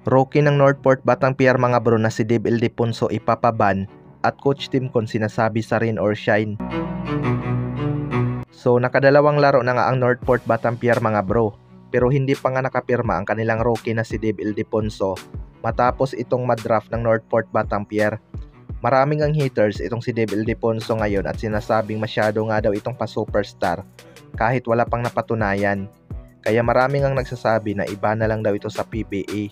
Rookie ng Northport Batang Pier mga bro na si Dave Ildefonso ipapaban at coach team kon sinasabi sa rain or shine. So nakadalawang laro na nga ang Northport Batang Pier mga bro, pero hindi pa nga nakapirma ang kanilang rookie na si Dave Ildefonso matapos itong madraft ng Northport Batang Pier. Maraming ang haters itong si Dave Ildefonso ngayon at sinasabing masyado nga daw itong pa-superstar kahit wala pang napatunayan. Kaya maraming ang nagsasabi na iba na lang daw ito sa PBA.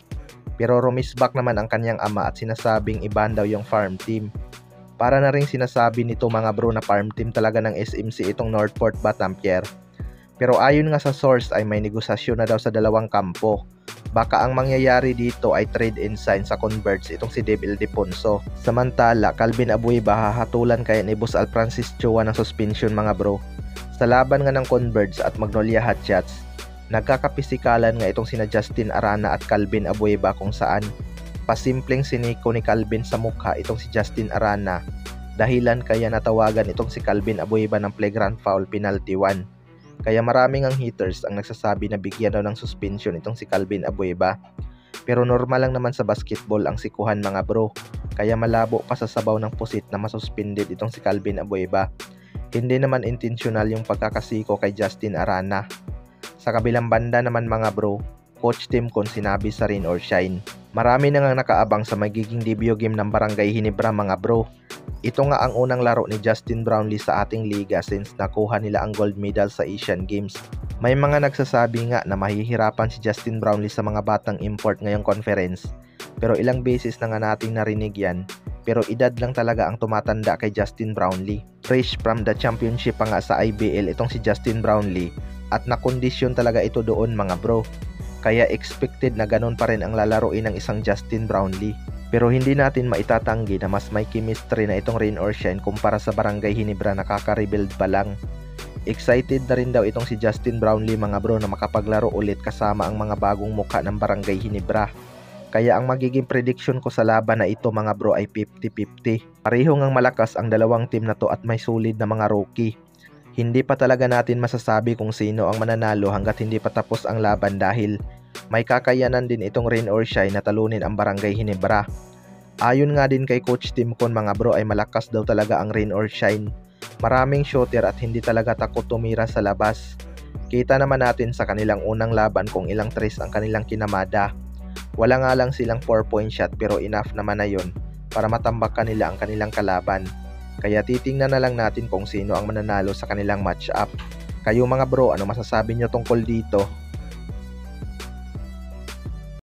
Pero rumisback naman ang kanyang ama at sinasabing iban daw yung farm team. Para na rin sinasabi nito mga bro na farm team talaga ng SMC itong Northport Batang Pier. Pero ayon nga sa source ay may negosasyon na daw sa dalawang kampo. Baka ang mangyayari dito ay trade and sign sa converts itong si Dave Ildefonso. Samantala, Calvin Abueva hahatulan kaya ni Boss Alfrancis Chua ng suspension mga bro. Sa laban nga ng converts at Magnolia Hotshots, nagkakapisikalan nga itong sina Justin Arana at Calvin Abueva kung saan pasimpleng siniko ni Calvin sa mukha itong si Justin Arana. Dahilan kaya natawagan itong si Calvin Abueva ng flagrant foul penalty 1. Kaya maraming ang haters ang nagsasabi na bigyan daw ng suspension itong si Calvin Abueva. Pero normal lang naman sa basketball ang sikuhan mga bro. Kaya malabo pa sa sabaw ng pusit na masuspended itong si Calvin Abueva. Hindi naman intentional yung pagkakasiko kay Justin Arana. Sa kabilang banda naman mga bro, coach team kon sinabi sa rain or shine. Marami na nga nakaabang sa magiging debut game ng Barangay Ginebra mga bro. Ito nga ang unang laro ni Justin Brownlee sa ating liga since nakuha nila ang gold medal sa Asian Games. May mga nagsasabi nga na mahihirapan si Justin Brownlee sa mga batang import ngayong conference. Pero ilang beses na nga nating narinig yan. Pero edad lang talaga ang tumatanda kay Justin Brownlee. Fresh from the championship pa nga sa IBL itong si Justin Brownlee. At nakondisyon talaga ito doon mga bro. Kaya expected na ganun pa rin ang lalaroin ng isang Justin Brownlee. Pero hindi natin maitatanggi na mas may chemistry na itong rain or shine kumpara sa Barangay Ginebra na kaka-rebuild pa lang. Excited na rin daw itong si Justin Brownlee mga bro na makapaglaro ulit kasama ang mga bagong mukha ng Barangay Ginebra. Kaya ang magiging prediction ko sa laban na ito mga bro ay 50-50. Pareho ngang malakas ang dalawang team na to at may solid na mga rookie. Hindi pa talaga natin masasabi kung sino ang mananalo hanggat hindi pa tapos ang laban dahil may kakayanan din itong rain or shine na talunin ang Barangay Ginebra. Ayon nga din kay Coach Tim Con mga bro ay malakas daw talaga ang rain or shine. Maraming shooter at hindi talaga takot tumira sa labas. Kita naman natin sa kanilang unang laban kung ilang tres ang kanilang kinamada. Wala nga lang silang 4-point shot pero enough naman na yun para matambakan nila ang kanilang kalaban. Kaya titingnan na lang natin kung sino ang mananalo sa kanilang match-up. Kayo mga bro, ano masasabi nyo tungkol dito?